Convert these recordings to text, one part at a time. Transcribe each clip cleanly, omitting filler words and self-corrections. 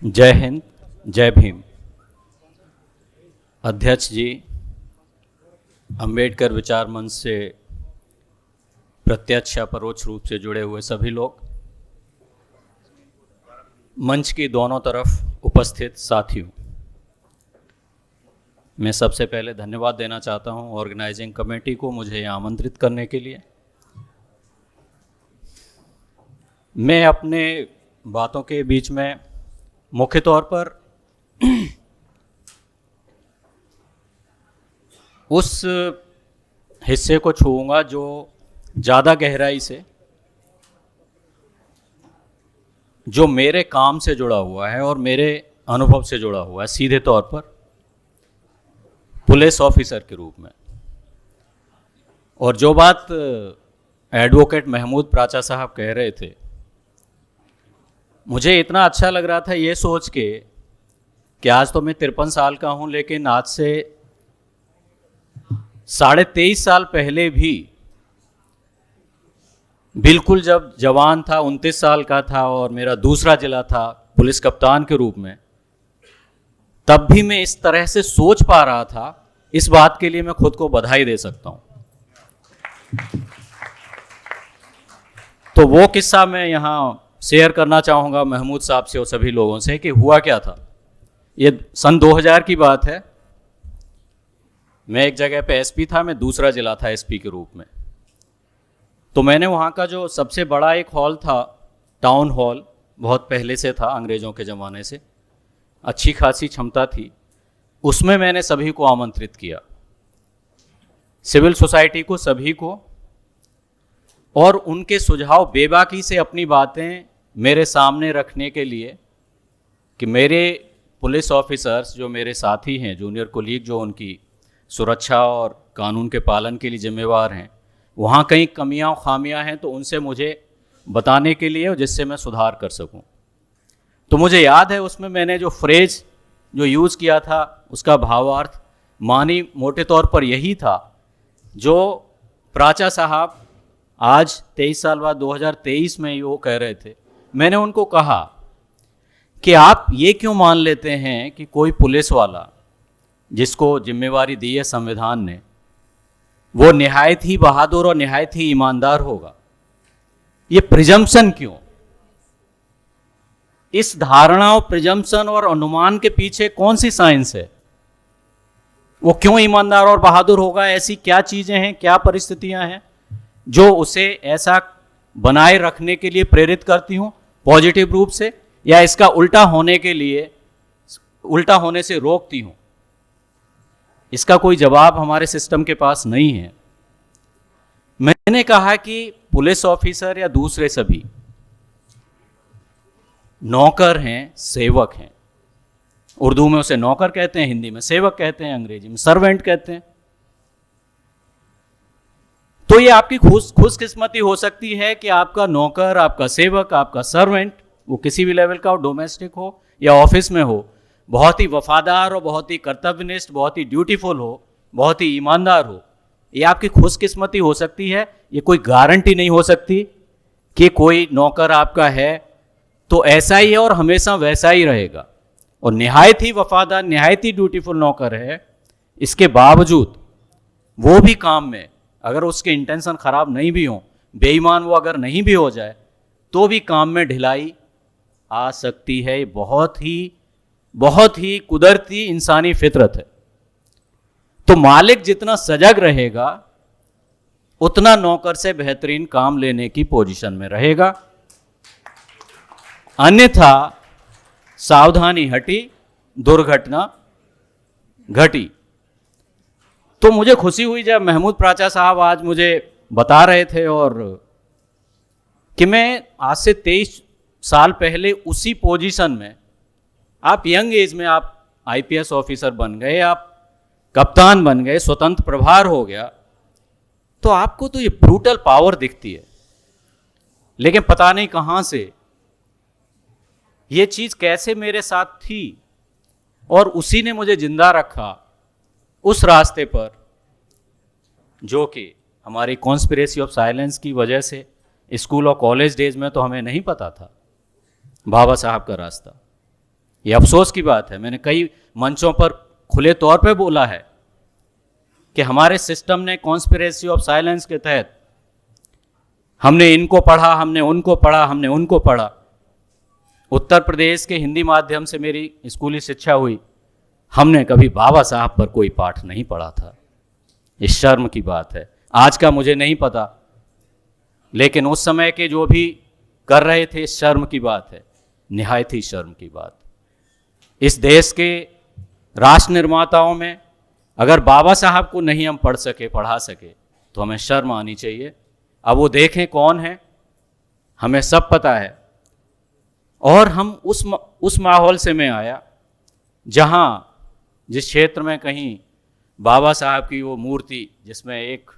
जय हिंद, जय भीम। अध्यक्ष जी, अंबेडकर विचार मंच से प्रत्यक्ष या परोक्ष रूप से जुड़े हुए सभी लोग, मंच की दोनों तरफ उपस्थित साथियों, मैं सबसे पहले धन्यवाद देना चाहता हूं ऑर्गेनाइजिंग कमेटी को मुझे यहाँ आमंत्रित करने के लिए। मैं अपने बातों के बीच में मुख्य तौर पर उस हिस्से को छूऊंगा जो ज़्यादा गहराई से, जो मेरे काम से जुड़ा हुआ है और मेरे अनुभव से जुड़ा हुआ है, सीधे तौर पर पुलिस ऑफिसर के रूप में। और जो बात एडवोकेट महमूद प्राचा साहब कह रहे थे, मुझे इतना अच्छा लग रहा था ये सोच के कि आज तो मैं 53 साल का हूँ, लेकिन आज से 23.5 साल पहले भी, बिल्कुल जब जवान था, 29 साल का था और मेरा दूसरा जिला था पुलिस कप्तान के रूप में, तब भी मैं इस तरह से सोच पा रहा था। इस बात के लिए मैं खुद को बधाई दे सकता हूँ। तो वो किस्सा मैं यहाँ शेयर करना चाहूँगा महमूद साहब से और सभी लोगों से कि हुआ क्या था। ये सन 2000 की बात है। मैं एक जगह पे एसपी था, मैं दूसरा जिला था एसपी के रूप में। तो मैंने वहाँ का जो सबसे बड़ा एक हॉल था, टाउन हॉल, बहुत पहले से था, अंग्रेज़ों के ज़माने से, अच्छी खासी क्षमता थी, उसमें मैंने सभी को आमंत्रित किया, सिविल सोसाइटी को, सभी को, और उनके सुझाव बेबाकी से अपनी बातें मेरे सामने रखने के लिए कि मेरे पुलिस ऑफिसर्स जो मेरे साथी हैं, जूनियर कोलीग, जो उनकी सुरक्षा और कानून के पालन के लिए जिम्मेवार हैं, वहाँ कहीं कमियां और खामियां हैं तो उनसे मुझे बताने के लिए, जिससे मैं सुधार कर सकूं। तो मुझे याद है उसमें मैंने जो फ्रेज जो यूज़ किया था, उसका भावार्थ मानी मोटे तौर पर यही था जो प्राचा साहब आज 23 साल बाद 2023 में वो कह रहे थे। मैंने उनको कहा कि आप ये क्यों मान लेते हैं कि कोई पुलिस वाला जिसको जिम्मेवारी दी है संविधान ने, वो निहायत ही बहादुर और निहायत ही ईमानदार होगा। ये प्रिजम्पशन क्यों? इस धारणा और प्रिजम्पशन और अनुमान के पीछे कौन सी साइंस है? वो क्यों ईमानदार और बहादुर होगा? ऐसी क्या चीजें हैं, क्या परिस्थितियां हैं जो उसे ऐसा बनाए रखने के लिए प्रेरित करती हूं पॉजिटिव रूप से, या इसका उल्टा होने के लिए, उल्टा होने से रोकती हूं? इसका कोई जवाब हमारे सिस्टम के पास नहीं है। मैंने कहा कि पुलिस ऑफिसर या दूसरे सभी नौकर हैं, सेवक हैं। उर्दू में उसे नौकर कहते हैं, हिंदी में सेवक कहते हैं, अंग्रेजी में सर्वेंट कहते हैं। तो ये आपकी खुशकिस्मती हो सकती है कि आपका नौकर, आपका सेवक, आपका सर्वेंट, वो किसी भी लेवल का हो, डोमेस्टिक हो या ऑफिस में हो, बहुत ही वफादार हो, बहुत ही कर्तव्यनिष्ठ, बहुत ही ड्यूटीफुल हो, बहुत ही ईमानदार हो। ये आपकी खुशकिस्मती हो सकती है। ये कोई गारंटी नहीं हो सकती कि कोई नौकर आपका है तो ऐसा ही है और हमेशा वैसा ही रहेगा। और निहायत ही वफादार, निहायत ही ड्यूटीफुल नौकर है, इसके बावजूद वो भी काम में, अगर उसके इंटेंशन खराब नहीं भी हो, बेईमान वो अगर नहीं भी हो जाए, तो भी काम में ढिलाई आ सकती है। बहुत ही कुदरती इंसानी फितरत है। तो मालिक जितना सजग रहेगा, उतना नौकर से बेहतरीन काम लेने की पोजीशन में रहेगा। अन्यथा सावधानी हटी, दुर्घटना घटी। तो मुझे खुशी हुई जब महमूद प्राचा साहब आज मुझे बता रहे थे और कि मैं आज से 23 साल पहले उसी पोजीशन में, आप यंग एज में आप आईपीएस ऑफिसर बन गए, आप कप्तान बन गए, स्वतंत्र प्रभार हो गया, तो आपको तो ये ब्रूटल पावर दिखती है। लेकिन पता नहीं कहां से ये चीज कैसे मेरे साथ थी और उसी ने मुझे जिंदा रखा उस रास्ते पर जो कि हमारी कॉन्स्पिरेसी ऑफ साइलेंस की वजह से स्कूल और कॉलेज डेज में तो हमें नहीं पता था बाबा साहब का रास्ता। ये अफसोस की बात है। मैंने कई मंचों पर खुले तौर पे बोला है कि हमारे सिस्टम ने कॉन्स्पिरेसी ऑफ साइलेंस के तहत हमने इनको पढ़ा, हमने उनको पढ़ा, हमने उनको पढ़ा। उत्तर प्रदेश के हिंदी माध्यम से मेरी स्कूली शिक्षा हुई, हमने कभी बाबा साहब पर कोई पाठ नहीं पढ़ा था। ये शर्म की बात है। आज का मुझे नहीं पता, लेकिन उस समय के जो भी कर रहे थे, शर्म की बात है, निहायत ही शर्म की बात। इस देश के राष्ट्र निर्माताओं में अगर बाबा साहब को नहीं हम पढ़ सके, पढ़ा सके, तो हमें शर्म आनी चाहिए। अब वो देखें कौन है, हमें सब पता है। और हम उस माहौल से मैं आया जहाँ जिस क्षेत्र में कहीं बाबा साहब की वो मूर्ति, जिसमें एक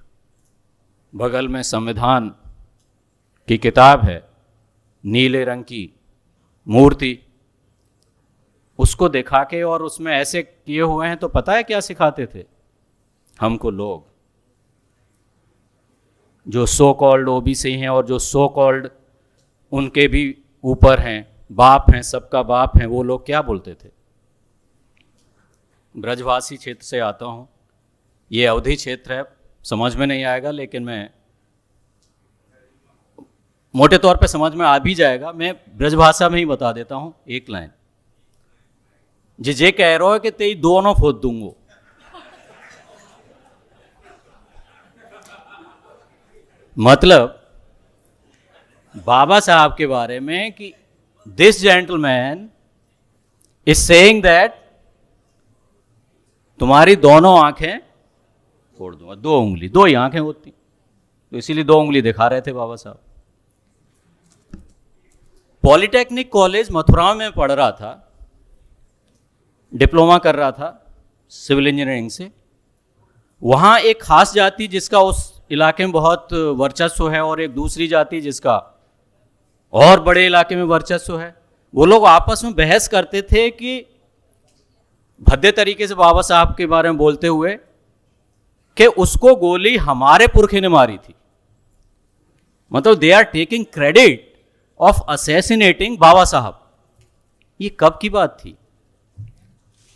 बगल में संविधान की किताब है, नीले रंग की मूर्ति, उसको दिखा के और उसमें ऐसे किए हुए हैं, तो पता है क्या सिखाते थे हमको लोग? जो सो कॉल्ड ओबीसी हैं और जो सो कॉल्ड उनके भी ऊपर हैं, बाप हैं, सबका बाप हैं, वो लोग क्या बोलते थे? ब्रजवासी क्षेत्र से आता हूँ, ये अवधि क्षेत्र है, समझ में नहीं आएगा, लेकिन मैं मोटे तौर पे समझ में आ भी जाएगा। मैं ब्रजभाषा में ही बता देता हूँ एक लाइन। जे कह रहा है कि तेरी दोनों फोड़ दूंगो। मतलब बाबा साहब के बारे में कि this gentleman is saying that तुम्हारी दोनों आंखें फोड़ दूंगा। दो उंगली, दो ही आंखें होती, तो इसीलिए दो उंगली दिखा रहे थे बाबा साहब। पॉलिटेक्निक कॉलेज मथुरा में पढ़ रहा था, डिप्लोमा कर रहा था सिविल इंजीनियरिंग से। वहाँ एक खास जाति जिसका उस इलाके में बहुत वर्चस्व है और एक दूसरी जाति जिसका और बड़े इलाके में वर्चस्व है, वो लोग आपस में बहस करते थे कि भद्दे तरीके से बाबा साहब के बारे में बोलते हुए कि उसको गोली हमारे पुरखे ने मारी थी। मतलब they are taking credit of assassinating Baba Saheb. ये कब की बात थी?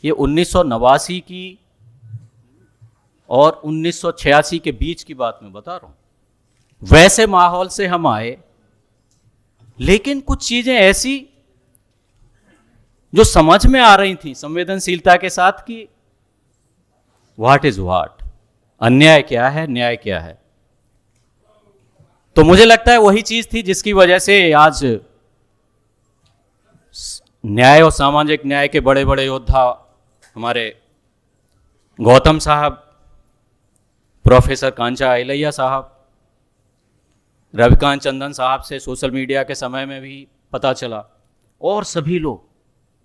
ये 1989 की और 1986 के बीच की बात मैं बता रहा हूं। वैसे माहौल से हम आए, लेकिन कुछ चीजें ऐसी जो समझ में आ रही थी संवेदनशीलता के साथ कि व्हाट इज व्हाट, अन्याय क्या है, न्याय क्या है। तो मुझे लगता है वही चीज थी जिसकी वजह से आज न्याय और सामाजिक न्याय के बड़े बड़े योद्धा हमारे गौतम साहब, प्रोफेसर कांचा इलैया साहब, रविकांत चंदन साहब से सोशल मीडिया के समय में भी पता चला, और सभी लोग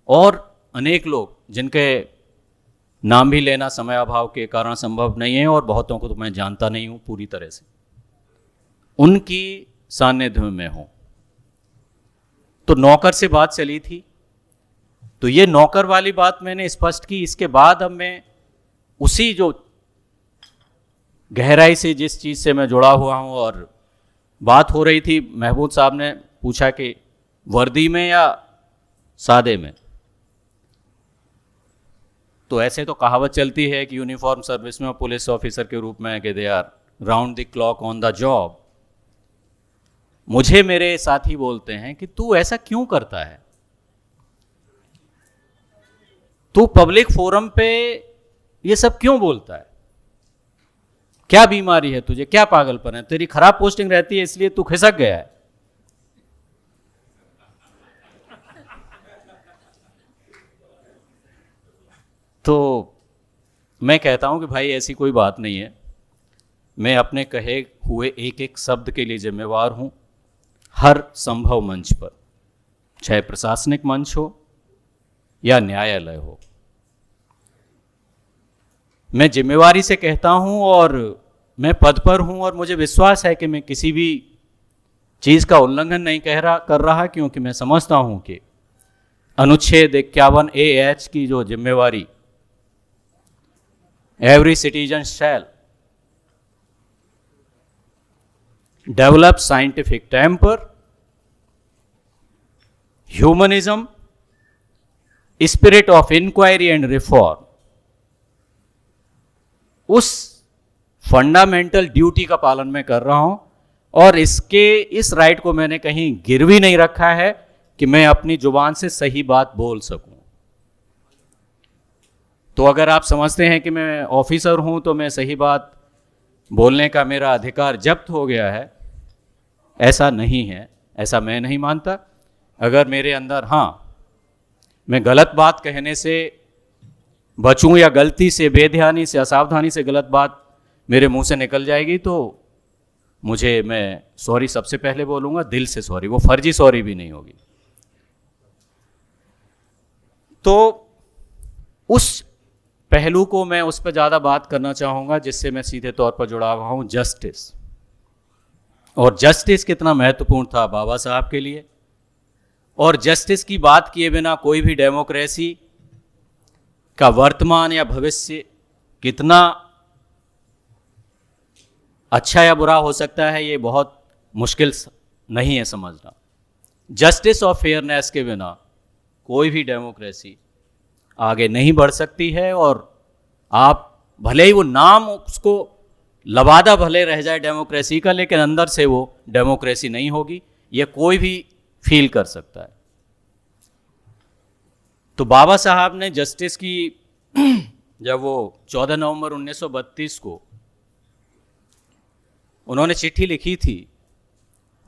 और अनेक लोग जिनके नाम भी लेना समय अभाव के कारण संभव नहीं है, और बहुतों को तो मैं जानता नहीं हूं पूरी तरह से, उनकी सानिध्य में हूं। तो नौकर से बात चली थी, तो ये नौकर वाली बात मैंने स्पष्ट की। इसके बाद अब मैं उसी जो गहराई से जिस चीज़ से मैं जुड़ा हुआ हूँ, और बात हो रही थी, महबूब साहब ने पूछा कि वर्दी में या सादे में, तो ऐसे तो कहावत चलती है कि यूनिफॉर्म सर्विस में पुलिस ऑफिसर के रूप में कि they are round the clock on the job. मुझे मेरे साथी बोलते हैं कि तू ऐसा क्यों करता है, तू पब्लिक फोरम पे ये सब क्यों बोलता है, क्या बीमारी है तुझे, क्या पागलपन है, तेरी खराब पोस्टिंग रहती है इसलिए तू खिसक गया है। तो मैं कहता हूं कि भाई ऐसी कोई बात नहीं है, मैं अपने कहे हुए एक एक शब्द के लिए जिम्मेवार हूं हर संभव मंच पर, चाहे प्रशासनिक मंच हो या न्यायालय हो। मैं जिम्मेवारी से कहता हूं और मैं पद पर हूं, और मुझे विश्वास है कि मैं किसी भी चीज़ का उल्लंघन नहीं कर रहा, क्योंकि मैं समझता हूं कि अनुच्छेद 51A(H) की जो जिम्मेवारी, every citizen shall develop scientific temper, humanism, spirit of inquiry and reform, उस फंडामेंटल ड्यूटी का पालन मैं कर रहा हूं, और इस राइट को मैंने कहीं गिरवी नहीं रखा है कि मैं अपनी जुबान से सही बात बोल सकूं। तो अगर आप समझते हैं कि मैं ऑफिसर हूं तो मैं सही बात बोलने का मेरा अधिकार जब्त हो गया है, ऐसा नहीं है, ऐसा मैं नहीं मानता। अगर मेरे अंदर मैं गलत बात कहने से बचूं या गलती से, बेध्यानी से, असावधानी से गलत बात मेरे मुंह से निकल जाएगी तो मैं सॉरी सबसे पहले बोलूंगा, दिल से सॉरी, वो फर्जी सॉरी भी नहीं होगी। तो उस पहलू को मैं उस पर ज़्यादा बात करना चाहूँगा जिससे मैं सीधे तौर पर जुड़ा हुआ हूँ, जस्टिस। और जस्टिस कितना महत्वपूर्ण था बाबा साहब के लिए, और जस्टिस की बात किए बिना कोई भी डेमोक्रेसी का वर्तमान या भविष्य कितना अच्छा या बुरा हो सकता है, ये बहुत मुश्किल नहीं है समझना। जस्टिस और फेयरनेस के बिना कोई भी डेमोक्रेसी आगे नहीं बढ़ सकती है, और आप भले ही वो नाम उसको लबादा भले रह जाए डेमोक्रेसी का, लेकिन अंदर से वो डेमोक्रेसी नहीं होगी, ये कोई भी फील कर सकता है। तो बाबा साहब ने जस्टिस की जब वो 14 नवंबर 1932 को उन्होंने चिट्ठी लिखी थी,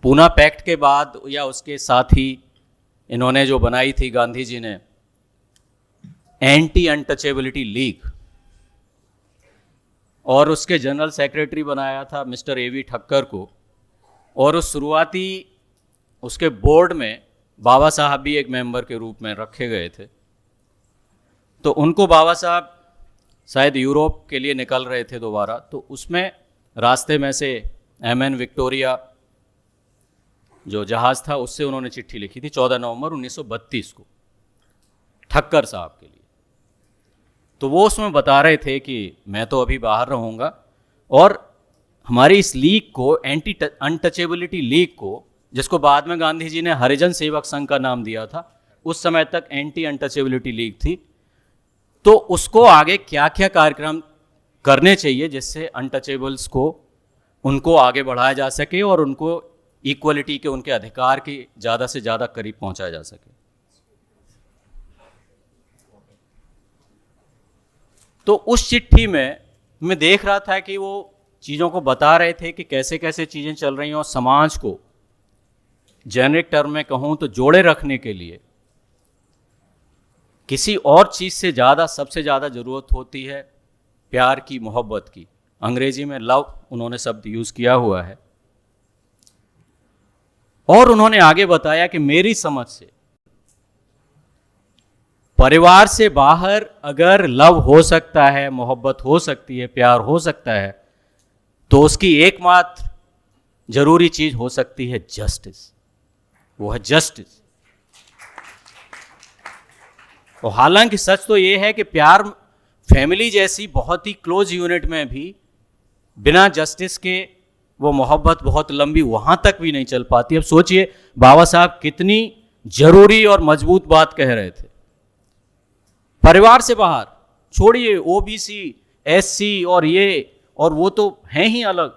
पूना पैक्ट के बाद या उसके साथ ही इन्होंने जो बनाई थी गांधी जी ने एंटी अनटचेबिलिटी लीग, और उसके जनरल सेक्रेटरी बनाया था मिस्टर एवी ठक्कर को, और उस शुरुआती उसके बोर्ड में बाबा साहब भी एक मेंबर के रूप में रखे गए थे। तो उनको बाबा साहब शायद यूरोप के लिए निकल रहे थे दोबारा, तो उसमें रास्ते में से MN विक्टोरिया जो जहाज़ था उससे उन्होंने चिट्ठी लिखी थी 14 नवंबर 1932 को ठक्कर साहब के लिए। तो वो उसमें बता रहे थे कि मैं तो अभी बाहर रहूँगा, और हमारी इस लीग को, एंटी अनटचेबिलिटी लीग को, जिसको बाद में गांधी जी ने हरिजन सेवक संघ का नाम दिया था, उस समय तक एंटी अनटचेबिलिटी लीग थी, तो उसको आगे क्या क्या कार्यक्रम करने चाहिए जिससे अनटचेबल्स को, उनको आगे बढ़ाया जा सके और उनको इक्वलिटी के, उनके अधिकार के ज़्यादा से ज़्यादा करीब पहुंचाया जा सके। तो उस चिट्ठी में मैं देख रहा था कि वो चीज़ों को बता रहे थे कि कैसे कैसे चीज़ें चल रही हैं, और समाज को जेनरिक टर्म में कहूँ तो जोड़े रखने के लिए किसी और चीज़ से ज़्यादा, सबसे ज़्यादा ज़रूरत होती है प्यार की, मोहब्बत की। अंग्रेजी में लव उन्होंने शब्द यूज़ किया हुआ है। और उन्होंने आगे बताया कि मेरी समझ से परिवार से बाहर अगर लव हो सकता है, मोहब्बत हो सकती है, प्यार हो सकता है, तो उसकी एकमात्र जरूरी चीज हो सकती है जस्टिस, वो है जस्टिस। और हालांकि सच तो ये है कि प्यार फैमिली जैसी बहुत ही क्लोज यूनिट में भी बिना जस्टिस के वो मोहब्बत बहुत लंबी वहां तक भी नहीं चल पाती। अब सोचिए बाबा साहब कितनी जरूरी और मजबूत बात कह रहे थे। परिवार से बाहर छोड़िए, ओबीसी, एससी और ये और वो तो हैं ही अलग,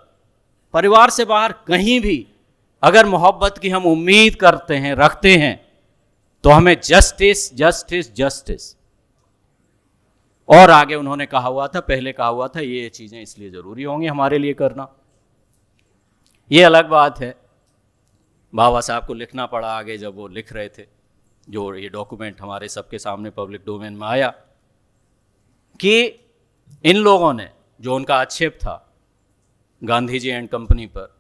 परिवार से बाहर कहीं भी अगर मोहब्बत की हम उम्मीद करते हैं, रखते हैं, तो हमें जस्टिस जस्टिस जस्टिस। और आगे उन्होंने कहा हुआ था, पहले कहा हुआ था, ये चीजें इसलिए जरूरी होंगी हमारे लिए करना। ये अलग बात है, बाबा साहब को लिखना पड़ा आगे जब वो लिख रहे थे, जो ये डॉक्यूमेंट हमारे सबके सामने पब्लिक डोमेन में आया, कि इन लोगों ने जो उनका आक्षेप था गांधी जी एंड कंपनी पर,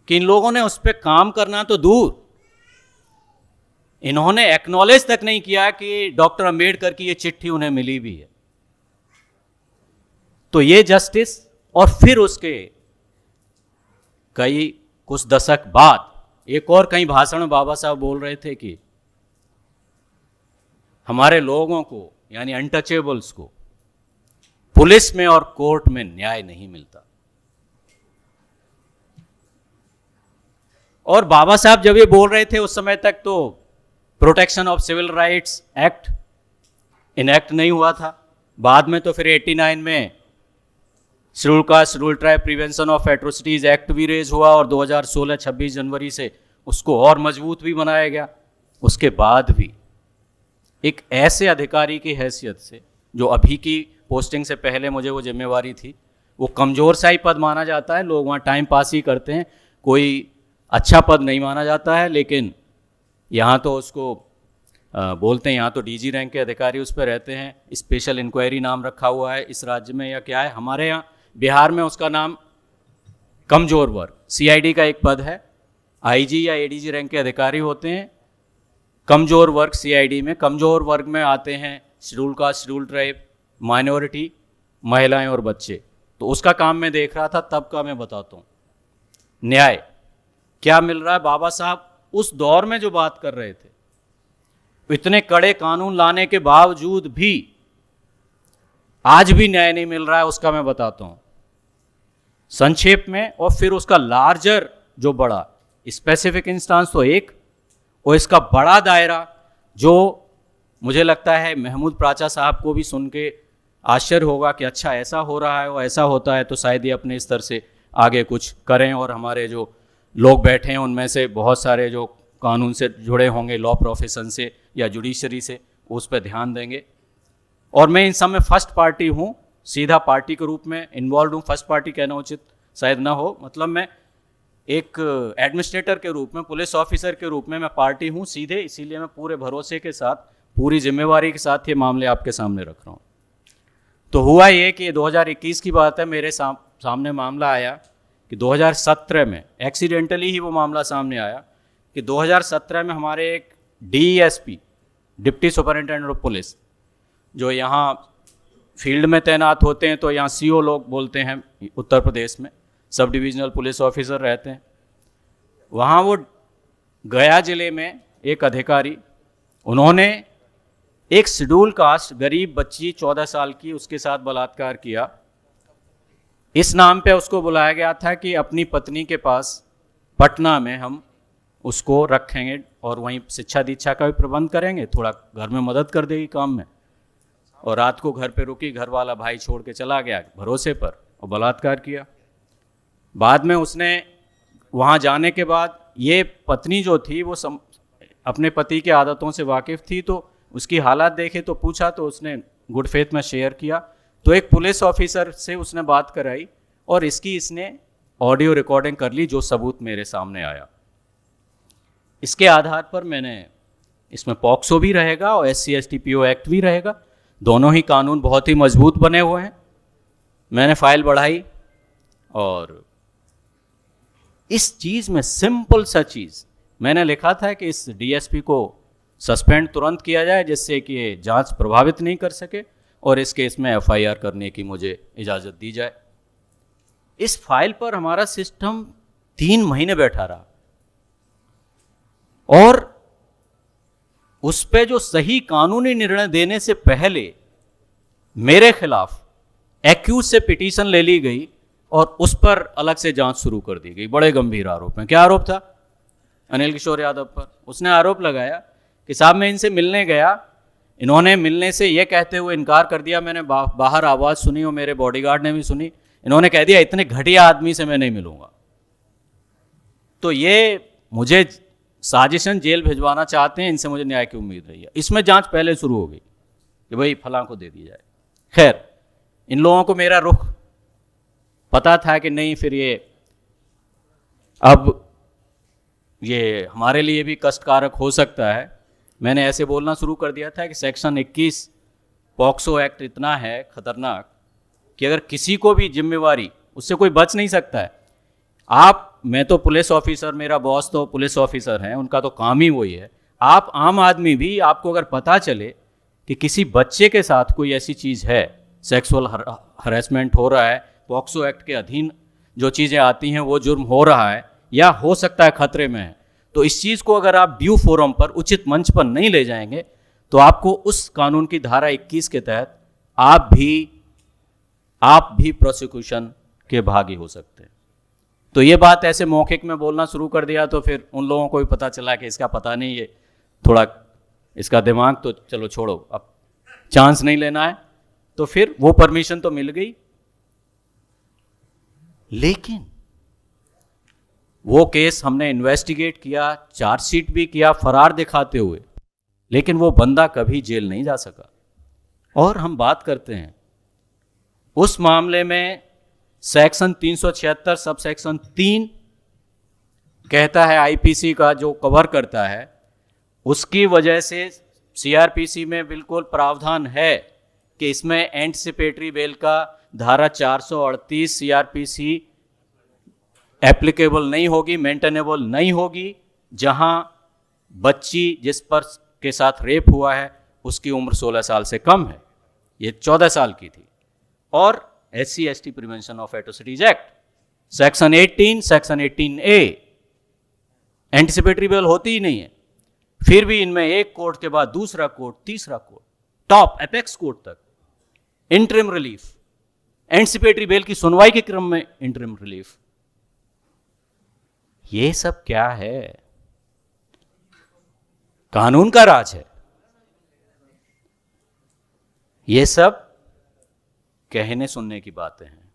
कि इन लोगों ने उस पर काम करना तो दूर, इन्होंने एक्नॉलेज तक नहीं किया कि डॉक्टर अंबेडकर की ये चिट्ठी उन्हें मिली भी है। तो ये जस्टिस, और फिर उसके कुछ दशक बाद एक और कई भाषण में बाबा साहब बोल रहे थे कि हमारे लोगों को यानी अनटचेबल्स को पुलिस में और कोर्ट में न्याय नहीं मिलता। और बाबा साहब जब ये बोल रहे थे उस समय तक तो protection of civil rights act enact नहीं हुआ था। बाद में तो फिर 89 में schedule caste schedule tribe prevention of atrocities act भी रेज हुआ और 2016 26 जनवरी से उसको और मजबूत भी बनाया गया। उसके बाद भी एक ऐसे अधिकारी की हैसियत से, जो अभी की पोस्टिंग से पहले मुझे वो जिम्मेवारी थी, वो कमज़ोर सा ही पद माना जाता है, लोग वहाँ टाइम पास ही करते हैं, कोई अच्छा पद नहीं माना जाता है। लेकिन यहाँ तो उसको बोलते हैं, यहाँ तो डीजी रैंक के अधिकारी उस पर रहते हैं। स्पेशल इंक्वायरी नाम रखा हुआ है इस राज्य में, या क्या है, हमारे यहाँ बिहार में उसका नाम कमजोर वर्ग, सीआईडी का एक पद है, आईजी या एडीजी रैंक के अधिकारी होते हैं। कमजोर वर्ग सीआईडी में, कमजोर वर्ग में आते हैं schedule caste schedule tribe, minority, महिलाएं और बच्चे। तो उसका काम मैं देख रहा था, तब का मैं बताता हूँ। न्याय क्या मिल रहा है, बाबा साहब उस दौर में जो बात कर रहे थे, इतने कड़े कानून लाने के बावजूद भी आज भी न्याय नहीं मिल रहा है, उसका मैं बताता हूं संक्षेप में। और फिर उसका लार्जर जो बड़ा स्पेसिफिक इंस्टांस तो एक, और इसका बड़ा दायरा जो मुझे लगता है महमूद प्राचा साहब को भी सुन के आश्चर्य होगा कि अच्छा ऐसा हो रहा है, और ऐसा होता है तो शायद ये अपने स्तर से आगे कुछ करें, और हमारे जो लोग बैठे हैं उनमें से बहुत सारे जो कानून से जुड़े होंगे, लॉ प्रोफेशन से या जुडिशरी से, उस पर ध्यान देंगे। और मैं इन सब में फर्स्ट पार्टी हूँ, सीधा पार्टी के रूप में इन्वॉल्व हूँ। फर्स्ट पार्टी कहना उचित शायद ना हो, मतलब मैं एक एडमिनिस्ट्रेटर के रूप में, पुलिस ऑफिसर के रूप में मैं पार्टी हूँ सीधे, इसीलिए मैं पूरे भरोसे के साथ, पूरी जिम्मेवारी के साथ ये मामले आपके सामने रख रहा हूँ। तो हुआ ये कि 2021 की बात है, मेरे सामने मामला आया कि 2017 में एक्सीडेंटली ही वो मामला सामने आया कि 2017 में हमारे एक DSP, deputy superintendent of police, जो यहाँ फील्ड में तैनात होते हैं, तो यहाँ सीओ लोग बोलते हैं उत्तर प्रदेश में, सब डिविजनल पुलिस ऑफिसर रहते हैं, वहाँ वो गया जिले में एक अधिकारी, उन्होंने एक शेड्यूल कास्ट गरीब बच्ची 14 साल की, उसके साथ बलात्कार किया। इस नाम पे उसको बुलाया गया था कि अपनी पत्नी के पास पटना में हम उसको रखेंगे और वहीं शिक्षा दीक्षा का भी प्रबंध करेंगे, थोड़ा घर में मदद कर देगी काम में। और रात को घर पे रुकी, घर वाला भाई छोड़ के चला गया भरोसे पर, और बलात्कार किया। बाद में उसने वहाँ जाने के बाद, ये पत्नी जो थी वो अपने पति की आदतों से वाकिफ़ थी, तो उसकी हालात देखे तो पूछा, तो उसने गुड फेथ में शेयर किया। तो एक पुलिस ऑफिसर से उसने बात कराई और इसने ऑडियो रिकॉर्डिंग कर ली, जो सबूत मेरे सामने आया। इसके आधार पर मैंने, इसमें पॉक्सो भी रहेगा और SC/ST/PO एक्ट भी रहेगा, दोनों ही कानून बहुत ही मजबूत बने हुए हैं। मैंने फाइल बढ़ाई और इस चीज़ में सिंपल सा चीज़ मैंने लिखा था कि इस डीएसपी को सस्पेंड तुरंत किया जाए, जिससे कि ये जांच प्रभावित नहीं कर सके, और इस केस में FIR करने की मुझे इजाज़त दी जाए। इस फाइल पर हमारा सिस्टम 3 महीने बैठा रहा, और उस पे जो सही कानूनी निर्णय देने से पहले मेरे खिलाफ एक्यूज से पिटीशन ले ली गई और उस पर अलग से जांच शुरू कर दी गई। बड़े गंभीर आरोप हैं। क्या आरोप था? अनिल किशोर यादव पर उसने आरोप लगाया कि साहब मैं इनसे मिलने गया, इन्होंने मिलने से ये कहते हुए इनकार कर दिया, मैंने बाहर आवाज़ सुनी और मेरे बॉडीगार्ड ने भी सुनी, इन्होंने कह दिया इतने घटिया आदमी से मैं नहीं मिलूंगा। तो ये मुझे साजिशन जेल भिजवाना चाहते हैं, इनसे मुझे न्याय की उम्मीद रही है। इसमें जांच पहले शुरू हो गई कि भाई फलां को दे दी जाए। खैर, इन लोगों को मेरा रुख पता था कि नहीं, फिर ये हमारे लिए भी कष्टकारक हो सकता है। मैंने ऐसे बोलना शुरू कर दिया था कि सेक्शन 21 पॉक्सो एक्ट इतना है खतरनाक कि अगर किसी को भी जिम्मेवारी, उससे कोई बच नहीं सकता है। मैं तो पुलिस ऑफिसर, मेरा बॉस तो पुलिस ऑफिसर हैं, उनका तो काम ही वही है। आप आम आदमी भी, आपको अगर पता चले कि किसी बच्चे के साथ कोई ऐसी चीज़ है, सेक्सुअल हरेसमेंट हो रहा है, पॉक्सो एक्ट के अधीन जो चीज़ें आती हैं वो जुर्म हो रहा है या हो सकता है खतरे में है, तो इस चीज़ को अगर आप ड्यू फोरम पर, उचित मंच पर नहीं ले जाएंगे, तो आपको उस कानून की धारा 21 के तहत आप भी प्रोसिक्यूशन के भागी हो सकते हैं। तो ये बात ऐसे मौखिक में बोलना शुरू कर दिया, तो फिर उन लोगों को भी पता चला कि इसका पता नहीं, ये थोड़ा इसका दिमाग तो चलो छोड़ो, अब चांस नहीं लेना है, तो फिर वो परमिशन तो मिल गई। लेकिन वो केस हमने इन्वेस्टिगेट किया, चार्जशीट भी किया फरार दिखाते हुए, लेकिन वो बंदा कभी जेल नहीं जा सका। और हम बात करते हैं उस मामले में सेक्शन 376 सब सेक्शन 3 कहता है, आईपीसी का जो कवर करता है, उसकी वजह से सीआरपीसी में बिल्कुल प्रावधान है कि इसमें एंटिसिपेटरी बेल का धारा 438 सीआरपीसी एप्लीकेबल नहीं होगी, मेंटेनेबल नहीं होगी, जहां बच्ची जिस पर के साथ रेप हुआ है उसकी उम्र 16 साल से कम है, ये 14 साल की थी। और SC/ST prevention of atrocities act section 18 section 18A anticipatory bell होती ही नहीं है। फिर भी इनमें एक कोर्ट के बाद दूसरा कोर्ट, तीसरा कोर्ट, टॉप एपेक्स कोर्ट तक इंटरिम रिलीफ, एंटिसिपेटरी बेल की सुनवाई के क्रम में इंटरिम रिलीफ। ये सब क्या है? कानून का राज है। ये सब कहने सुनने की बातें हैं।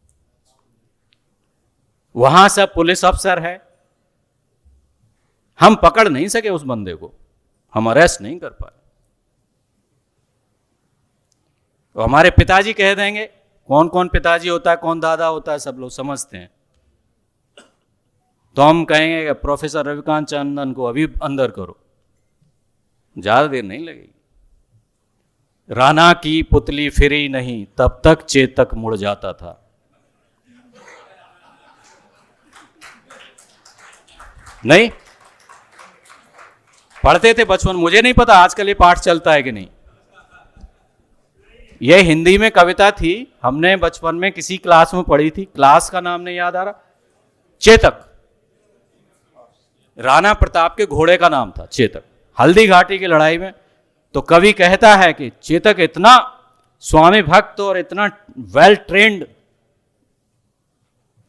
वहां सब पुलिस अफसर है, हम पकड़ नहीं सके उस बंदे को, हम अरेस्ट नहीं कर पाए। तो हमारे पिताजी कह देंगे, कौन कौन पिताजी होता है, कौन दादा होता है, सब लोग समझते हैं। तो हम कहेंगे कि प्रोफेसर रविकांत टंडन को अभी अंदर करो, ज्यादा देर नहीं लगेगी। राणा की पुतली फिरी नहीं, तब तक चेतक मुड़ जाता था। नहीं पढ़ते थे बचपन, मुझे नहीं पता आजकल ये पाठ चलता है कि नहीं। ये हिंदी में कविता थी, हमने बचपन में किसी क्लास में पढ़ी थी, क्लास का नाम नहीं याद आ रहा। चेतक, राणा प्रताप के घोड़े का नाम था चेतक। हल्दी घाटी की लड़ाई में तो कवि कहता है कि चेतक इतना स्वामी भक्त और इतना वेल ट्रेंड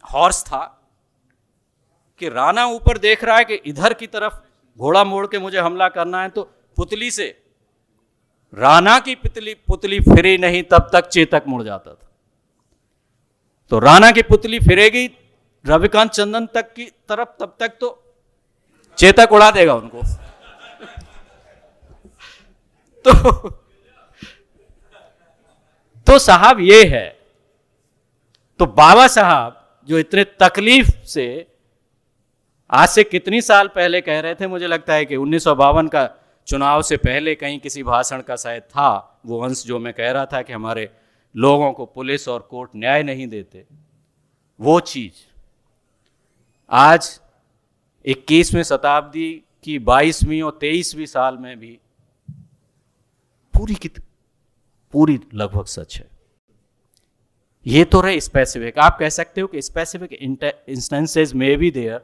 हॉर्स था कि राणा ऊपर देख रहा है कि इधर की तरफ घोड़ा मोड़ के मुझे हमला करना है, तो पुतली से राणा की पुतली फिरी नहीं, तब तक चेतक मुड़ जाता था। तो राणा की पुतली फिरेगी रविकांत टंडन तक की तरफ, तब तक तो चेतक उड़ा देगा उनको। तो साहब ये है। तो बाबा साहब जो इतने तकलीफ से आज से कितनी साल पहले कह रहे थे, मुझे लगता है कि 1952 का चुनाव से पहले कहीं किसी भाषण का शायद था वो अंश जो मैं कह रहा था कि हमारे लोगों को पुलिस और कोर्ट न्याय नहीं देते। वो चीज आज 21वीं शताब्दी की 22वीं और 23वीं साल में भी पूरी लगभग सच है। ये तो रहे स्पेसिफिक। आप कह सकते हो कि स्पेसिफिक इंस्टेंसेस में भी there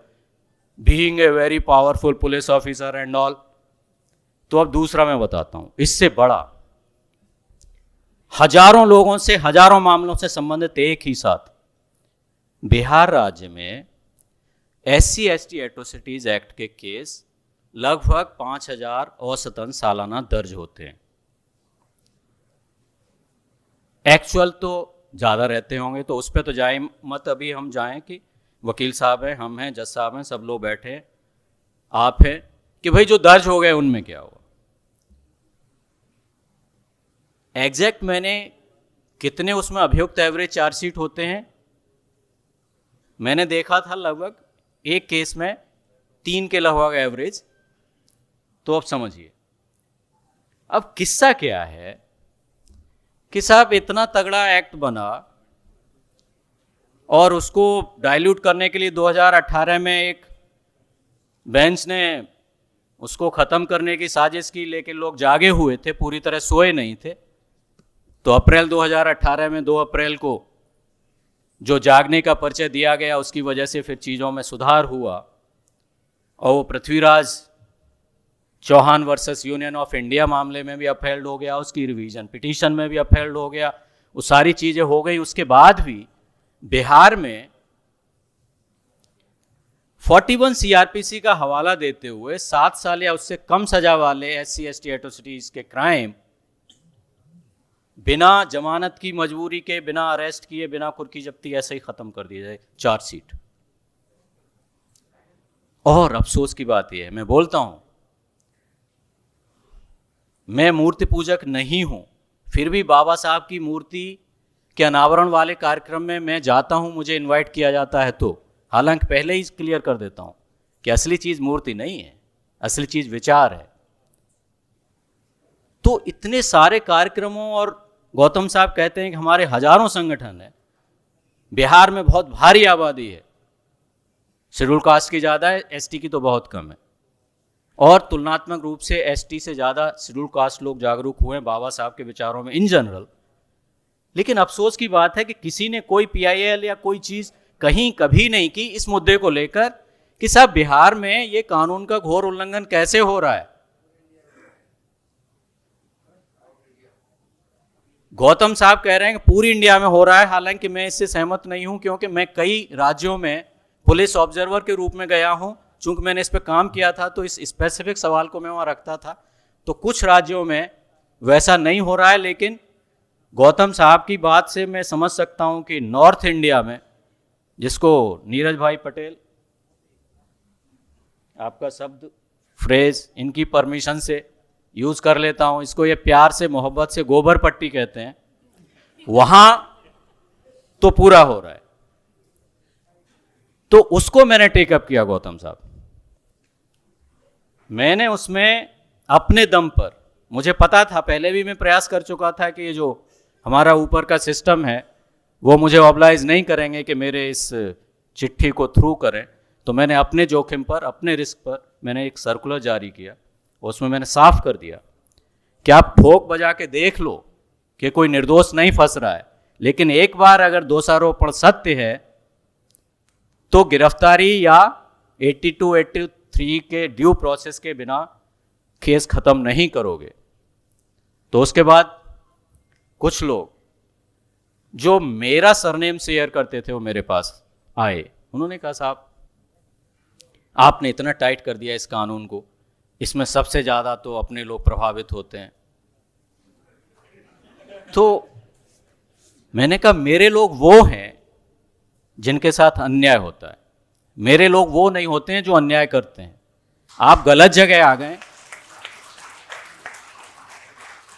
being a very powerful police officer and all. तो अब दूसरा मैं बताता हूं, इससे बड़ा, हजारों लोगों से, हजारों मामलों से संबंधित एक ही साथ बिहार राज्य में SC/ST एट्रोसिटीज एक्ट के केस लगभग 5000 औसतन सालाना दर्ज होते हैं। एक्चुअल तो ज़्यादा रहते होंगे, तो उस पर तो जाए मत। अभी हम जाएं कि वकील साहब हैं, हम हैं, जज साहब हैं, सब लोग बैठे हैं, आप हैं, कि भाई जो दर्ज हो गए उनमें क्या हुआ। एग्जैक्ट मैंने कितने उसमें अभियुक्त एवरेज चार्जशीट होते हैं मैंने देखा था, लगभग एक केस में 3 के लगभग एवरेज। तो अब समझिए, अब किस्सा क्या है कि साहब इतना तगड़ा एक्ट बना और उसको डाइल्यूट करने के लिए 2018 में एक बेंच ने उसको ख़त्म करने की साजिश की, लेकिन लोग जागे हुए थे, पूरी तरह सोए नहीं थे। तो अप्रैल 2018 में 2 अप्रैल को जो जागने का परिचय दिया गया, उसकी वजह से फिर चीज़ों में सुधार हुआ और वो Prithviraj Chauhan versus Union of India मामले में भी अपहेल्ड हो गया, उसकी रिवीजन पिटीशन में भी अपहेल्ड हो गया, वो सारी चीज़ें हो गई। उसके बाद भी बिहार में 41 CRPC का हवाला देते हुए 7 साल या उससे कम सजा वाले SC/ST एट्रोसिटीज के क्राइम बिना जमानत की, मजबूरी के, बिना अरेस्ट किए, बिना कुर्की जब्ती ऐसे ही खत्म कर दिया जाए, चार्जशीट। और अफसोस की बात यह है, मैं बोलता हूं, मैं मूर्ति पूजक नहीं हूं, फिर भी बाबा साहब की मूर्ति के अनावरण वाले कार्यक्रम में मैं जाता हूं, मुझे इनवाइट किया जाता है तो, हालांकि पहले ही क्लियर कर देता हूं कि असली चीज मूर्ति नहीं है, असली चीज विचार है। तो इतने सारे कार्यक्रमों, और गौतम साहब कहते हैं कि हमारे हजारों संगठन है, बिहार में बहुत भारी आबादी है, शेड्यूल कास्ट की ज़्यादा है, एसटी की तो बहुत कम है, और तुलनात्मक रूप से एसटी से ज़्यादा शेड्यूल कास्ट लोग जागरूक हुए हैं बाबा साहब के विचारों में इन जनरल। लेकिन अफसोस की बात है कि किसी ने कोई पीआईएल या कोई चीज़ कहीं कभी नहीं की इस मुद्दे को लेकर कि साहब बिहार में ये कानून का घोर उल्लंघन कैसे हो रहा है। गौतम साहब कह रहे हैं कि पूरी इंडिया में हो रहा है, हालांकि मैं इससे सहमत नहीं हूं, क्योंकि मैं कई राज्यों में पुलिस ऑब्जर्वर के रूप में गया हूं। चूंकि मैंने इस पर काम किया था तो इस स्पेसिफिक सवाल को मैं वहां रखता था, तो कुछ राज्यों में वैसा नहीं हो रहा है। लेकिन गौतम साहब की बात से मैं समझ सकता हूं कि नॉर्थ इंडिया में, जिसको नीरज भाई पटेल, आपका शब्द फ्रेज इनकी परमिशन से यूज कर लेता हूं, इसको ये प्यार से मोहब्बत से गोबर पट्टी कहते हैं, वहां तो पूरा हो रहा है। तो उसको मैंने टेकअप किया गौतम साहब, मैंने उसमें अपने दम पर, मुझे पता था, पहले भी मैं प्रयास कर चुका था कि ये जो हमारा ऊपर का सिस्टम है वो मुझे ऑब्लाइज नहीं करेंगे कि मेरे इस चिट्ठी को थ्रू करें, तो मैंने अपने जोखिम पर, अपने रिस्क पर मैंने एक सर्कुलर जारी किया। उसमें मैंने साफ कर दिया कि आप ठोक बजा के देख लो कि कोई निर्दोष नहीं फंस रहा है, लेकिन एक बार अगर दोषारोपण सत्य है तो गिरफ्तारी या 82, 83 के ड्यू प्रोसेस के बिना केस खत्म नहीं करोगे। तो उसके बाद कुछ लोग जो मेरा सरनेम शेयर करते थे वो मेरे पास आए, उन्होंने कहा साहब आपने इतना टाइट कर दिया इस कानून को, इसमें सबसे ज़्यादा तो अपने लोग प्रभावित होते हैं। तो मैंने कहा मेरे लोग वो हैं जिनके साथ अन्याय होता है, मेरे लोग वो नहीं होते हैं जो अन्याय करते हैं। आप गलत जगह आ गए,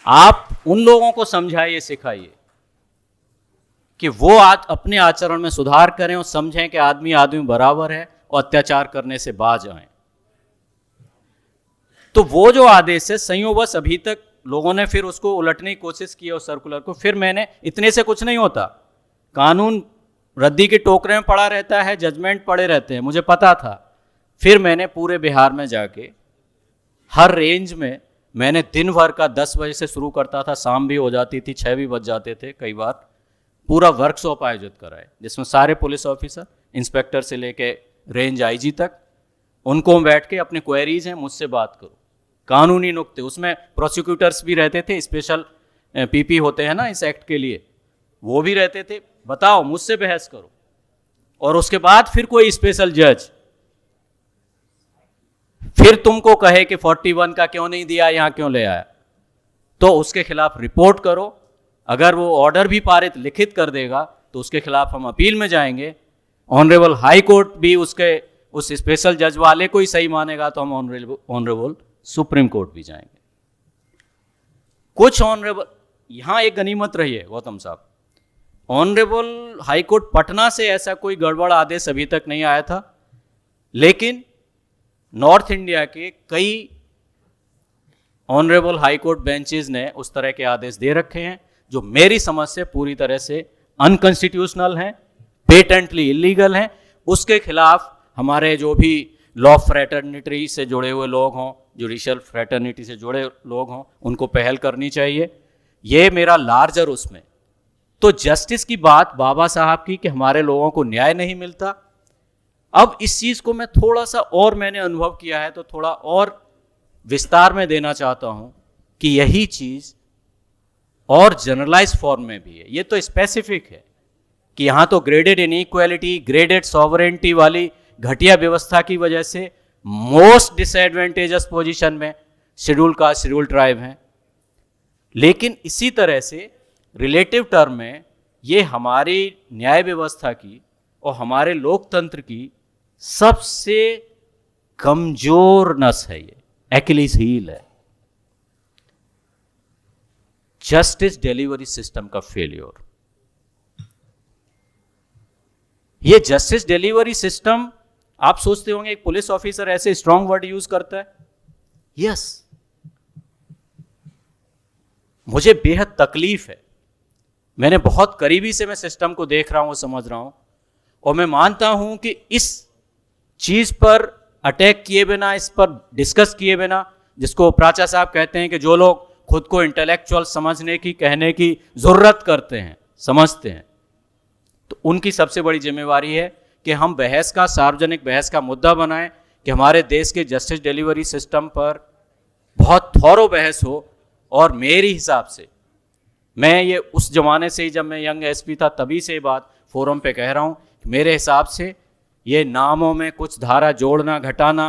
आप उन लोगों को समझाइए, सिखाइए कि वो आज अपने आचरण में सुधार करें और समझें कि आदमी आदमी बराबर है और अत्याचार करने से बाज आए। तो वो जो आदेश है, संयोगवश अभी तक लोगों ने फिर उसको उलटने की कोशिश की उस सर्कुलर को, फिर मैंने, इतने से कुछ नहीं होता, कानून रद्दी के टोकरे में पड़ा रहता है, जजमेंट पड़े रहते हैं, मुझे पता था। फिर मैंने पूरे बिहार में जाके हर रेंज में, मैंने दिन भर का 10 बजे से शुरू करता था, शाम भी हो जाती थी, 6 भी बज जाते थे कई बार, पूरा वर्कशॉप आयोजित कराए जिसमें सारे पुलिस ऑफिसर, इंस्पेक्टर से लेके रेंज आईजी तक, उनको बैठ के अपने क्वेरीज हैं मुझसे बात करो, कानूनी नुक्ते, उसमें प्रोसिक्यूटर्स भी रहते थे, स्पेशल पीपी होते हैं ना इस एक्ट के लिए, वो भी रहते थे, बताओ मुझसे बहस करो। और उसके बाद फिर कोई स्पेशल जज फिर तुमको कहे कि 41 का क्यों नहीं दिया, यहां क्यों ले आया, तो उसके खिलाफ रिपोर्ट करो। अगर वो ऑर्डर भी पारित लिखित कर देगा तो उसके खिलाफ हम अपील में जाएंगे। ऑनरेबल हाई कोर्ट भी उसके उस स्पेशल जज वाले को ही सही मानेगा तो हम ऑनरेबल सुप्रीम कोर्ट भी जाएंगे। कुछ ऑनरेबल, यहां एक गनीमत रही है गौतम साहब, ऑनरेबल हाई कोर्ट पटना से ऐसा कोई गड़बड़ आदेश अभी तक नहीं आया था, लेकिन नॉर्थ इंडिया के कई ऑनरेबल हाई कोर्ट बेंचेस ने उस तरह के आदेश दे रखे हैं जो मेरी समझ से पूरी तरह से अनकॉन्स्टिट्यूशनल हैं, पेटेंटली इलीगल हैं। उसके खिलाफ हमारे जो भी लॉ फ्रेटर्निटी से जुड़े हुए लोग हों, जुडिशियल फ्रेटर्निटी से जुड़े लोग हों, उनको पहल करनी चाहिए। ये मेरा लार्जर उसमें तो जस्टिस की बात बाबा साहब की कि हमारे लोगों को न्याय नहीं मिलता। अब इस चीज को मैं थोड़ा सा और मैंने अनुभव किया है तो थोड़ा और विस्तार में देना चाहता हूं कि यही चीज और जनरलाइज फॉर्म में भी है। ये तो स्पेसिफिक है कि यहां तो ग्रेडेड इनइक्वालिटी, ग्रेडेड सॉवरेंटी वाली घटिया व्यवस्था की वजह से मोस्ट डिसएडवांटेजस पोजीशन में शेड्यूल कास्ट, शेड्यूल ट्राइब हैं। लेकिन इसी तरह से रिलेटिव टर्म में ये हमारी न्याय व्यवस्था की और हमारे लोकतंत्र की सबसे कमजोर नस है, ये एक्यूलिस हील है। जस्टिस डिलीवरी सिस्टम का फेलियर। ये जस्टिस डिलीवरी सिस्टम, आप सोचते होंगे एक पुलिस ऑफिसर ऐसे स्ट्रांग वर्ड यूज करता है। यस, मुझे बेहद तकलीफ है। मैंने बहुत करीबी से मैं सिस्टम को देख रहा हूं, समझ रहा हूं, और मैं मानता हूं कि इस चीज पर अटैक किए बिना, इस पर डिस्कस किए बिना, जिसको प्राचा साहब कहते हैं कि जो लोग खुद को इंटेलेक्चुअल समझने की, कहने की जरूरत करते हैं, समझते हैं, तो उनकी सबसे बड़ी जिम्मेवारी है कि हम बहस का, सार्वजनिक बहस का मुद्दा बनाएं कि हमारे देश के जस्टिस डिलीवरी सिस्टम पर बहुत थॉरो बहस हो। और मेरे हिसाब से, मैं ये उस जमाने से ही, जब मैं यंग एसपी था तभी से बात फोरम पे कह रहा हूँ, मेरे हिसाब से ये नामों में कुछ धारा जोड़ना, घटाना,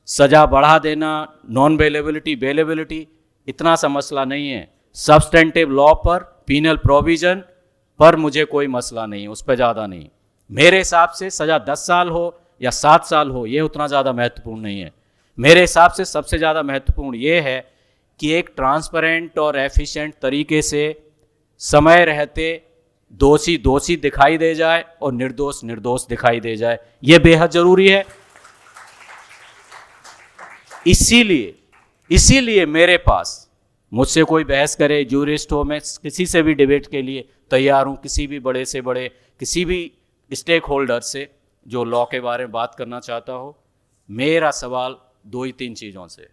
सजा बढ़ा देना, नॉन बेलेबिलिटी, बेलेबिलिटी, इतना सा मसला नहीं है। सब्सटेंटिव लॉ पर, पीनल प्रोविजन पर मुझे कोई मसला नहीं, उस पर ज़्यादा नहीं। मेरे हिसाब से सज़ा 10 साल हो या 7 साल हो, ये उतना ज़्यादा महत्वपूर्ण नहीं है। मेरे हिसाब से सबसे ज़्यादा महत्वपूर्ण ये है कि एक ट्रांसपेरेंट और एफिशिएंट तरीके से समय रहते दोषी दोषी दिखाई दे जाए और निर्दोष निर्दोष दिखाई दे जाए, ये बेहद ज़रूरी है। इसीलिए मेरे पास, मुझसे कोई बहस करे, जूरिस्ट हो, मैं किसी से भी डिबेट के लिए तैयार हूँ, किसी भी बड़े से बड़े, किसी भी स्टेक होल्डर से जो लॉ के बारे में बात करना चाहता हो। मेरा सवाल 2 ही 3 चीज़ों से।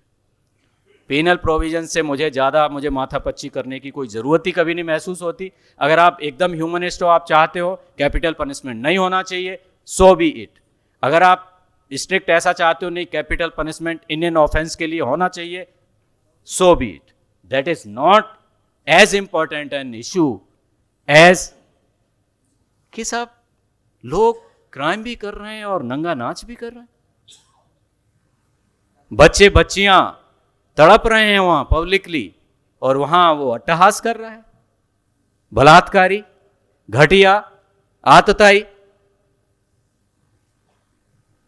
पीनल प्रोविजन से मुझे माथापच्ची करने की कोई ज़रूरत ही कभी नहीं महसूस होती। अगर आप एकदम ह्यूमनिस्ट हो, आप चाहते हो कैपिटल पनिशमेंट नहीं होना चाहिए, सो बी इट। अगर आप स्ट्रिक्ट ऐसा चाहते हो, नहीं कैपिटल पनिशमेंट इंडियन ऑफेंस के लिए होना चाहिए, so be it. That is not as important an issue as कि साहब लोग क्राइम भी कर रहे हैं और नंगा नाच भी कर रहे हैं, बच्चे बच्चियां तड़प रहे हैं वहां पब्लिकली, और वहां वो अट्टहास कर रहा है, बलात्कारी, घटिया, आतताई।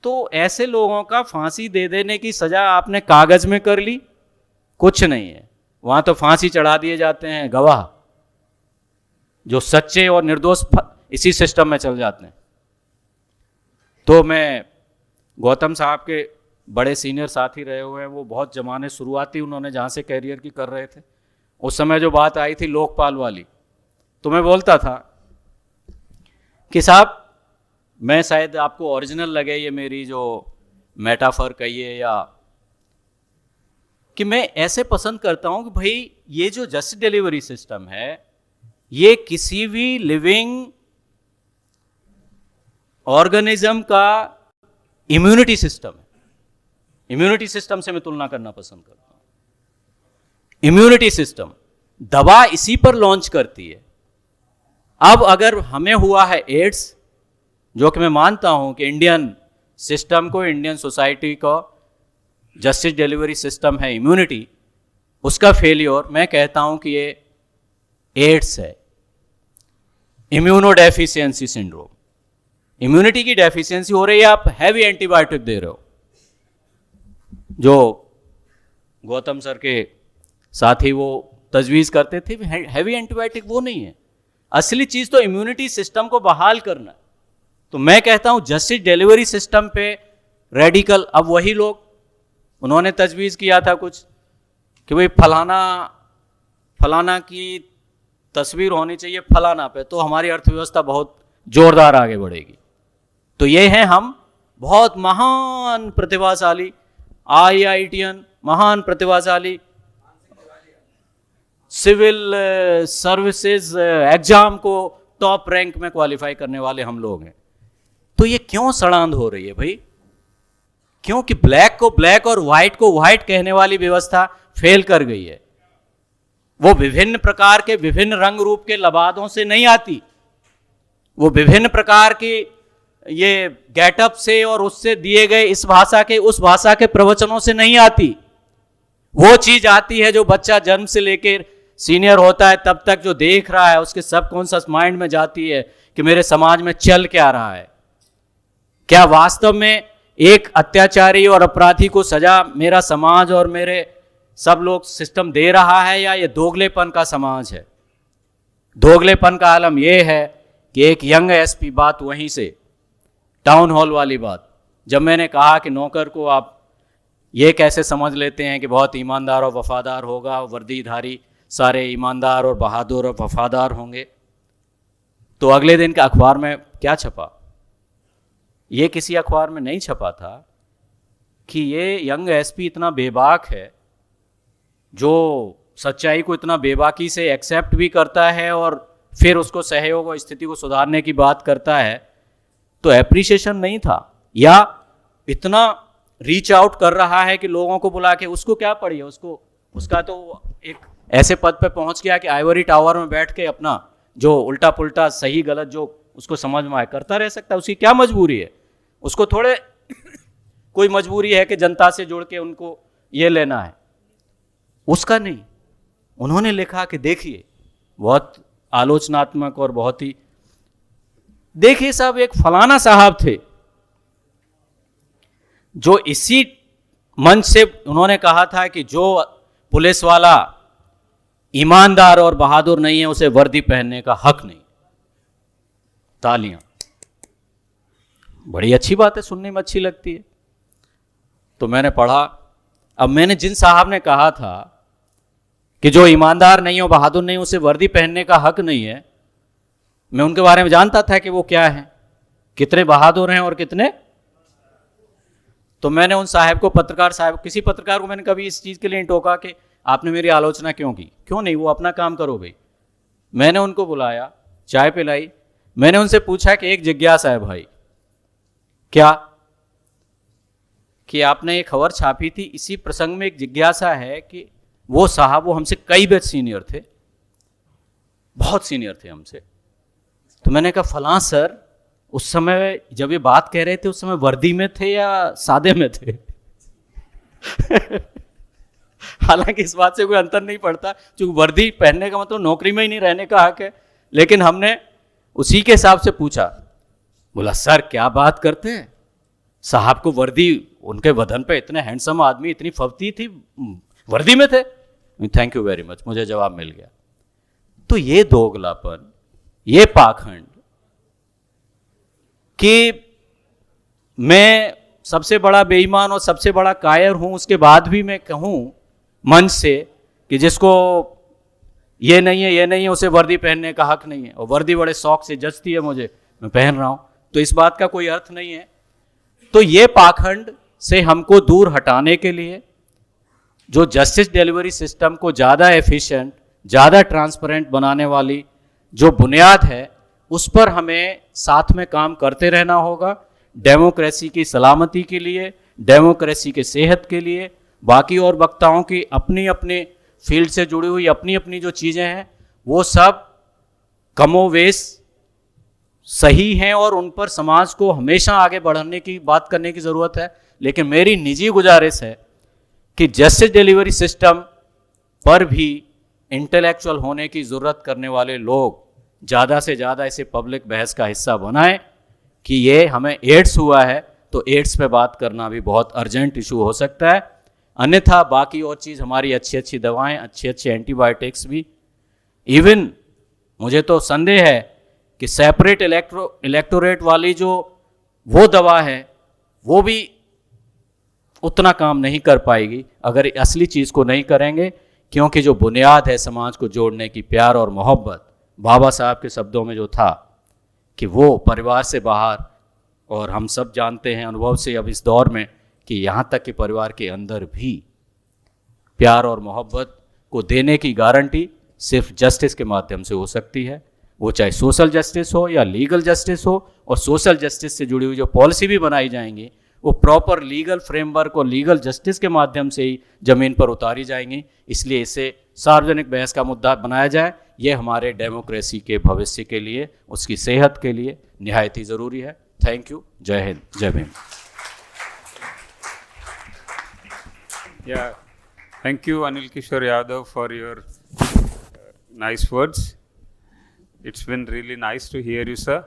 तो ऐसे लोगों का फांसी दे देने की सजा आपने कागज में कर ली, कुछ नहीं है। वहां तो फांसी चढ़ा दिए जाते हैं गवाह, जो सच्चे और निर्दोष इसी सिस्टम में चल जाते हैं। तो मैं गौतम साहब के बड़े सीनियर साथी रहे हुए हैं, वो बहुत जमाने शुरुआती उन्होंने जहाँ से कैरियर की कर रहे थे, उस समय जो बात आई थी लोकपाल वाली, तो मैं बोलता था कि साहब, मैं शायद आपको ओरिजिनल लगे ये मेरी जो मेटाफर कहिए, या कि मैं ऐसे पसंद करता हूं कि भाई ये जो जस्टिस डिलीवरी सिस्टम है, ये किसी भी लिविंग ऑर्गेनिज्म का इम्यूनिटी सिस्टम है। इम्यूनिटी सिस्टम से मैं तुलना करना पसंद करता हूं। इम्यूनिटी सिस्टम दवा इसी पर लॉन्च करती है। अब अगर हमें हुआ है एड्स, जो कि मैं मानता हूं कि इंडियन सिस्टम को, इंडियन सोसाइटी को जस्टिस डिलीवरी सिस्टम है इम्यूनिटी, उसका फेलियर, मैं कहता हूं कि ये एड्स है, इम्यूनोडेफिशिएंसी सिंड्रोम। इम्यूनिटी की डेफिशिएंसी हो रही है, आप हैवी एंटीबायोटिक दे रहे हो। जो गौतम सर के साथी वो तजवीज़ करते थे, हैवी एंटीबायोटिक वो नहीं है। असली चीज़ तो इम्यूनिटी सिस्टम को बहाल करना। तो मैं कहता हूं जस्टिस डिलीवरी सिस्टम पे रेडिकल, अब वही लोग, उन्होंने तजवीज़ किया था कुछ कि भाई फलाना की तस्वीर होनी चाहिए फलाना पे, तो हमारी अर्थव्यवस्था बहुत जोरदार आगे बढ़ेगी। तो ये हैं हम, बहुत महान प्रतिभाशाली IITian, महान प्रतिभाशाली, सिविल सर्विसेज एग्जाम को टॉप रैंक में क्वालिफाई करने वाले हम लोग हैं। तो ये क्यों सड़ांध हो रही है भाई? क्योंकि ब्लैक को ब्लैक और व्हाइट को व्हाइट कहने वाली व्यवस्था फेल कर गई है। वो विभिन्न प्रकार के, विभिन्न रंग रूप के लबादों से नहीं आती, वो विभिन्न प्रकार की ये गेटअप से और उससे दिए गए इस भाषा के उस भाषा के प्रवचनों से नहीं आती। वो चीज आती है जो बच्चा जन्म से लेकर सीनियर होता है तब तक जो देख रहा है उसके सबकॉन्शियस माइंड में जाती है कि मेरे समाज में चल क्या रहा है, क्या वास्तव में एक अत्याचारी और अपराधी को सजा मेरा समाज और मेरे सब लोग सिस्टम दे रहा है, या ये दोगलेपन का समाज है। दोगलेपन का आलम यह है कि एक यंग एसपी, बात वहीं से टाउन हॉल वाली बात, जब मैंने कहा कि नौकर को आप ये कैसे समझ लेते हैं कि बहुत ईमानदार और वफादार होगा, वर्दीधारी सारे ईमानदार और बहादुर और वफादार होंगे, तो अगले दिन के अखबार में क्या छपा? ये किसी अखबार में नहीं छपा था कि ये यंग एसपी इतना बेबाक है, जो सच्चाई को इतना बेबाकी से एक्सेप्ट भी करता है और फिर उसको सहयोग और स्थिति को सुधारने की बात करता है। तो एप्रिसिएशन नहीं था, या इतना रीच आउट कर रहा है कि लोगों को बुला के उसको क्या पड़ी है, उसका तो एक ऐसे पद पे पहुंच गया कि आइवरी टावर में बैठ के अपना जो उल्टा पुल्टा सही गलत जो उसको समझ में आए करता रह सकता है। उसकी क्या मजबूरी है? उसको थोड़े कोई मजबूरी है कि जनता से जुड़ के उनको ये लेना है, उसका नहीं। उन्होंने लिखा कि देखिए, बहुत आलोचनात्मक और बहुत ही, देखिए साहब, एक फलाना साहब थे जो इसी मंच से उन्होंने कहा था कि जो पुलिस वाला ईमानदार और बहादुर नहीं है उसे वर्दी पहनने का हक नहीं। तालियां, बड़ी अच्छी बात है, सुनने में अच्छी लगती है। तो मैंने पढ़ा, अब मैंने जिन साहब ने कहा था कि जो ईमानदार नहीं हो बहादुर नहीं उसे वर्दी पहनने का हक नहीं है, मैं उनके बारे में जानता था कि वो क्या है, कितने बहादुर हैं और कितने। तो मैंने उन साहब को, पत्रकार साहब, किसी पत्रकार को मैंने कभी इस चीज़ के लिए नहीं टोका कि आपने मेरी आलोचना क्यों की, क्यों नहीं, वो अपना काम करो भाई। मैंने उनको बुलाया, चाय पिलाई, मैंने उनसे पूछा कि एक जिज्ञासा है भाई, क्या कि आपने एक खबर छापी थी, इसी प्रसंग में एक जिज्ञासा है कि वो साहब, वो हमसे कई बैच सीनियर थे, बहुत सीनियर थे हमसे। तो मैंने कहा फलां सर, उस समय जब ये बात कह रहे थे उस समय वर्दी में थे या सादे में थे? हालांकि इस बात से कोई अंतर नहीं पड़ता, क्योंकि वर्दी पहनने का मतलब नौकरी में ही नहीं रहने का हक है, लेकिन हमने उसी के हिसाब से पूछा। बोला सर क्या बात करते हैं, साहब को वर्दी, उनके बदन पे इतने हैंडसम आदमी, इतनी फवती थी, वर्दी में थे। थैंक यू वेरी मच, मुझे जवाब मिल गया। तो ये दोगलापन, ये पाखंड कि मैं सबसे बड़ा बेईमान और सबसे बड़ा कायर हूं, उसके बाद भी मैं कहूं मंच से कि जिसको ये नहीं है, ये नहीं है, उसे वर्दी पहनने का हक नहीं है, और वर्दी बड़े शौक से जचती है मुझे, मैं पहन रहा हूं, तो इस बात का कोई अर्थ नहीं है। तो ये पाखंड से हमको दूर हटाने के लिए जो जस्टिस डिलीवरी सिस्टम को ज़्यादा एफिशिएंट, ज़्यादा ट्रांसपेरेंट बनाने वाली जो बुनियाद है, उस पर हमें साथ में काम करते रहना होगा, डेमोक्रेसी की सलामती के लिए, डेमोक्रेसी के सेहत के लिए। बाकी और वक्ताओं की अपनी अपनी फील्ड से जुड़ी हुई अपनी अपनी जो चीज़ें हैं वो सब कमोवेश सही हैं और उन पर समाज को हमेशा आगे बढ़ाने की बात करने की ज़रूरत है। लेकिन मेरी निजी गुजारिश है कि जस्टिस डिलीवरी सिस्टम पर भी इंटेलेक्चुअल होने की ज़रूरत करने वाले लोग ज़्यादा से ज़्यादा इसे पब्लिक बहस का हिस्सा बनाएं कि ये हमें एड्स हुआ है तो एड्स पे बात करना भी बहुत अर्जेंट इशू हो सकता है। अन्यथा बाकी और चीज़, हमारी अच्छी अच्छी दवाएं, अच्छे अच्छे एंटीबायोटिक्स भी, इवन मुझे तो संदेह है कि सेपरेट इलेक्टोरेट वाली जो वो दवा है वो भी उतना काम नहीं कर पाएगी अगर असली चीज़ को नहीं करेंगे। क्योंकि जो बुनियाद है समाज को जोड़ने की, प्यार और मोहब्बत, बाबा साहब के शब्दों में जो था कि वो परिवार से बाहर, और हम सब जानते हैं अनुभव से अब इस दौर में कि यहाँ तक कि परिवार के अंदर भी प्यार और मोहब्बत को देने की गारंटी सिर्फ जस्टिस के माध्यम से हो सकती है। वो चाहे सोशल जस्टिस हो या लीगल जस्टिस हो, और सोशल जस्टिस से जुड़ी हुई जो पॉलिसी भी बनाई जाएंगी वो प्रॉपर लीगल फ्रेमवर्क और लीगल जस्टिस के माध्यम से ही ज़मीन पर उतारी जाएंगी। इसलिए इसे सार्वजनिक बहस का मुद्दा बनाया जाए, ये हमारे डेमोक्रेसी के भविष्य के लिए, उसकी सेहत के लिए निहायत ही ज़रूरी है। Thank you. जय हिंद, जय Bhim. Yeah, thank you Anil Kishore Yadav for your nice words. It's been really nice to hear you, sir.